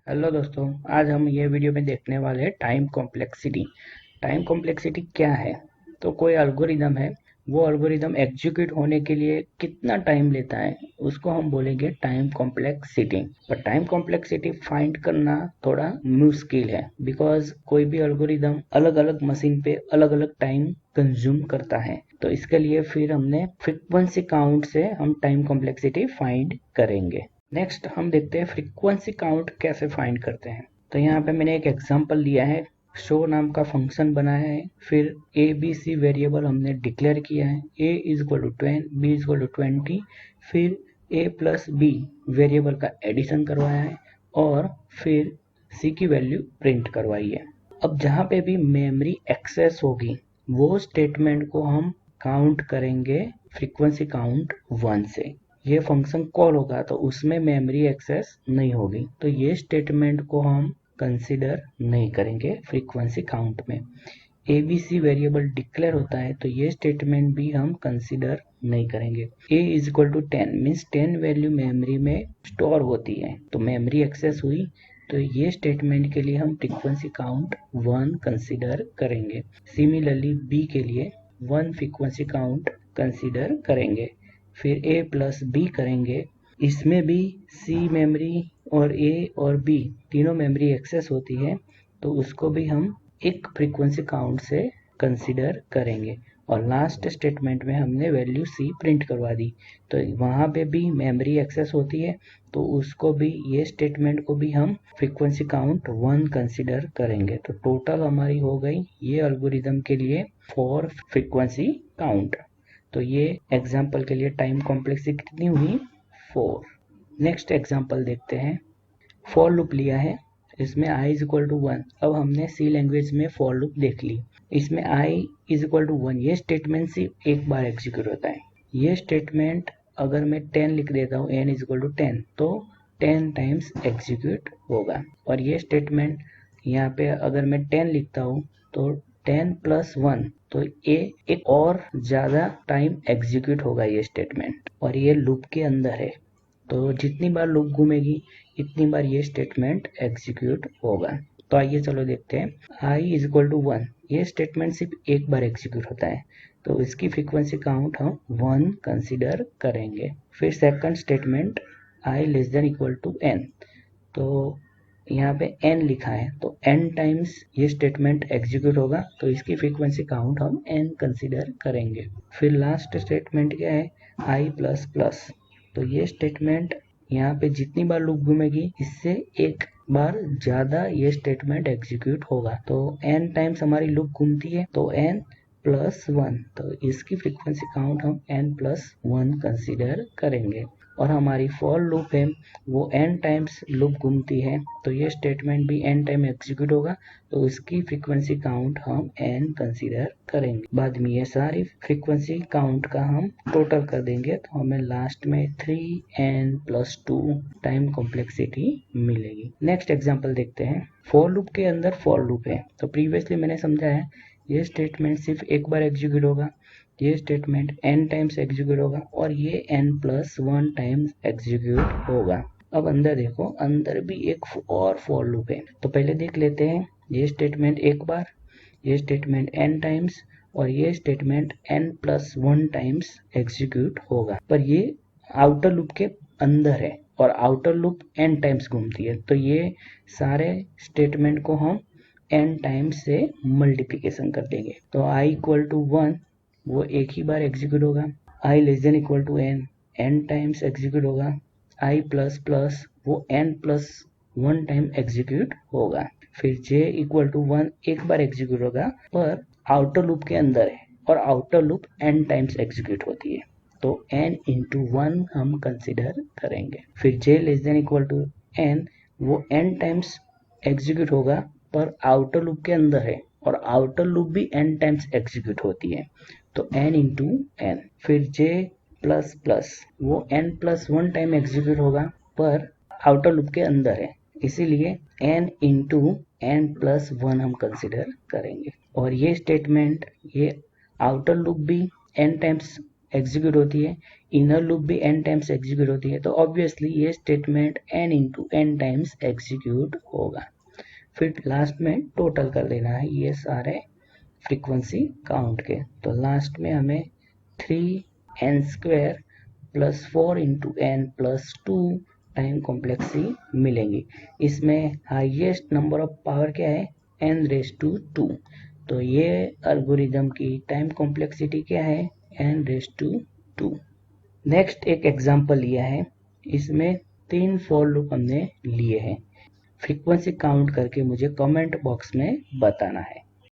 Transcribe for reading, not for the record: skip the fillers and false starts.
Hello दोस्तों, आज हम ये वीडियो में देखने वाले हैं टाइम कॉम्प्लेक्सिटी। टाइम कॉम्प्लेक्सिटी क्या है? तो कोई एल्गोरिदम है, वो एल्गोरिदम एग्जीक्यूट होने के लिए कितना टाइम लेता है, उसको हम बोलेंगे टाइम कॉम्प्लेक्सिटी। पर टाइम कॉम्प्लेक्सिटी फाइंड करना थोड़ा मुश्किल है, बिकॉज कोई भी एल्गोरिदम अलग अलग मशीन पे अलग अलग टाइम कंज्यूम करता है। तो इसके लिए फिर हमने फ्रीक्वेंसी काउंट से हम टाइम कॉम्प्लेक्सिटी फाइंड करेंगे। नेक्स्ट हम देखते हैं फ्रीक्वेंसी काउंट कैसे फाइंड करते हैं। तो यहाँ पे मैंने एक एग्जांपल लिया है, शो नाम का फंक्शन बनाया है, फिर ए बी सी वेरिएबल हमने डिक्लेयर किया है, A is equal to 10, B is equal to 20, फिर ए प्लस बी वेरिएबल का एडिशन करवाया है और फिर सी की वैल्यू प्रिंट करवाई है। अब जहाँ पे भी मेमोरी एक्सेस होगी वो स्टेटमेंट को हम काउंट करेंगे फ्रीक्वेंसी काउंट 1 से। ये फंक्शन कॉल होगा तो उसमें मेमोरी एक्सेस नहीं होगी, तो ये स्टेटमेंट को हम कंसीडर नहीं करेंगे फ्रीक्वेंसी काउंट में। एबीसी वेरिएबल डिक्लेयर होता है तो ये स्टेटमेंट भी हम कंसीडर नहीं करेंगे। A is equal to 10 means 10 value memory में स्टोर होती है, तो मेमोरी एक्सेस हुई, तो ये स्टेटमेंट के लिए हम फ्रीक्वेंसी काउंट 1 कंसीडर करेंगे। सिमिलरली बी के लिए 1 फ्रीक्वेंसी काउंट कंसीडर करेंगे। फिर ए प्लस बी करेंगे, इसमें भी सी मेमोरी और ए और बी तीनों मेमोरी एक्सेस होती है, तो उसको भी हम एक फ्रीक्वेंसी काउंट से कंसीडर करेंगे। और लास्ट स्टेटमेंट में हमने वैल्यू सी प्रिंट करवा दी, तो वहाँ पे भी मेमोरी एक्सेस होती है, तो उसको भी ये स्टेटमेंट को भी हम फ्रीक्वेंसी काउंट 1 कंसीडर करेंगे। तो टोटल हमारी हो गई ये एल्गोरिदम के लिए 4 फ्रीक्वेंसी काउंट। तो ये एग्जाम्पल के लिए टाइम कॉम्प्लेक्सिटी कितनी हुई? 4। नेक्स्ट एग्जाम्पल देखते हैं। फॉर लूप लिया है, इसमें i इज इक्वल टू 1। अब हमने सी लैंग्वेज में फॉर लूप देख ली, इसमें i इज इक्वल टू 1 ये स्टेटमेंट सिर्फ एक बार एग्जीक्यूट होता है। ये स्टेटमेंट अगर मैं 10 लिख देता हूँ n इज इक्वल टू 10 तो 10 टाइम्स एग्जीक्यूट होगा। और ये स्टेटमेंट यहाँ पे अगर मैं 10 लिखता हूँ तो 10 प्लस 1 तो ये एक और ज़्यादा टाइम एग्जीक्यूट होगा ये स्टेटमेंट, और ये लूप के अंदर है, तो जितनी बार लूप घूमेगी इतनी बार ये स्टेटमेंट एग्जीक्यूट होगा। तो आइए चलो देखते हैं। i इज इक्वल टू 1 ये स्टेटमेंट सिर्फ एक बार एग्जीक्यूट होता है, तो इसकी फ्रीक्वेंसी काउंट हम 1 कंसीडर करेंगे। फिर second statement i less than equal to n, तो यहाँ पे n लिखा है तो n टाइम्स ये स्टेटमेंट एग्जीक्यूट होगा, तो इसकी फ्रीक्वेंसी काउंट हम n कंसीडर करेंगे। फिर लास्ट स्टेटमेंट क्या है? i प्लस प्लस, तो ये स्टेटमेंट यहाँ पे जितनी बार लूप घूमेगी इससे एक बार ज्यादा ये स्टेटमेंट एग्जीक्यूट होगा, तो n टाइम्स हमारी लूप घूमती है तो n प्लस 1, तो इसकी फ्रीक्वेंसी काउंट हम n प्लस 1 कंसीडर करेंगे। और हमारी फॉर लूप है वो n टाइम्स लूप घूमती है, तो ये स्टेटमेंट भी n टाइम एग्जीक्यूट होगा, तो इसकी फ्रीक्वेंसी काउंट हम n कंसीडर करेंगे। बाद में ये सारी फ्रीक्वेंसी काउंट का हम टोटल कर देंगे, तो हमें लास्ट में 3n प्लस 2 टाइम कॉम्प्लेक्सिटी मिलेगी। नेक्स्ट एग्जांपल देखते हैं। फॉर लूप के अंदर फॉर लूप है, तो प्रीवियसली मैंने समझाया ये स्टेटमेंट सिर्फ एक बार एग्जीक्यूट होगा, ये स्टेटमेंट n टाइम्स एग्जीक्यूट होगा और ये n प्लस 1 टाइम्स एग्जीक्यूट होगा। अब अंदर देखो, अंदर भी एक और फॉर लूप है, तो पहले देख लेते हैं। ये स्टेटमेंट एक बार, ये स्टेटमेंट n टाइम्स और ये statement n plus 1 times execute होगा, पर ये आउटर लूप के अंदर है और आउटर लूप n टाइम्स घूमती है, तो ये सारे स्टेटमेंट को हम n टाइम्स से मल्टीप्लीकेशन कर देंगे। तो i इक्वल टू 1 वो एक ही बार एग्जीक्यूट होगा, i less than equal to n times execute होगा, i प्लस प्लस वो n प्लस 1 टाइम एग्जीक्यूट होगा। फिर j इक्वल टू 1 एक बार एग्जीक्यूट होगा पर आउटर लूप के अंदर है और outer loop n times execute होती है, तो n इंटू 1 हम कंसिडर करेंगे। फिर j less than equal to n वो n टाइम्स एग्जीक्यूट होगा पर आउटर लूप के अंदर है और आउटर लूप भी n टाइम्स एग्जीक्यूट होती है, तो n इंटू n। फिर j प्लस प्लस वो n प्लस 1 टाइम एग्जीक्यूट होगा पर आउटर लूप के अंदर है, इसीलिए n इंटू n प्लस 1 हम कंसिडर करेंगे। और ये स्टेटमेंट ये आउटर लूप भी n टाइम्स एग्जीक्यूट होती है, इनर लूप भी n टाइम्स एग्जीक्यूट होती है, तो ऑब्वियसली ये statement n into n times execute होगा। फिर लास्ट में टोटल कर देना है ये सारे फ्रीक्वेंसी काउंट के। तो लास्ट में हमें 3n² plus 4 into n plus 2 time complexity मिलेंगी। इसमें हाईएस्ट नंबर ऑफ पावर क्या है, n⁻²। तो ये एल्गोरिदम की टाइम कॉम्प्लेक्सिटी क्या है, n⁻²। नेक्स्ट एक एग्जांपल लिया है, इसमें 3 फॉर लूप हमने लिए हैं। फ्रीक्वेंसी काउंट करके मुझे कमेंट बॉक्स में बताना है।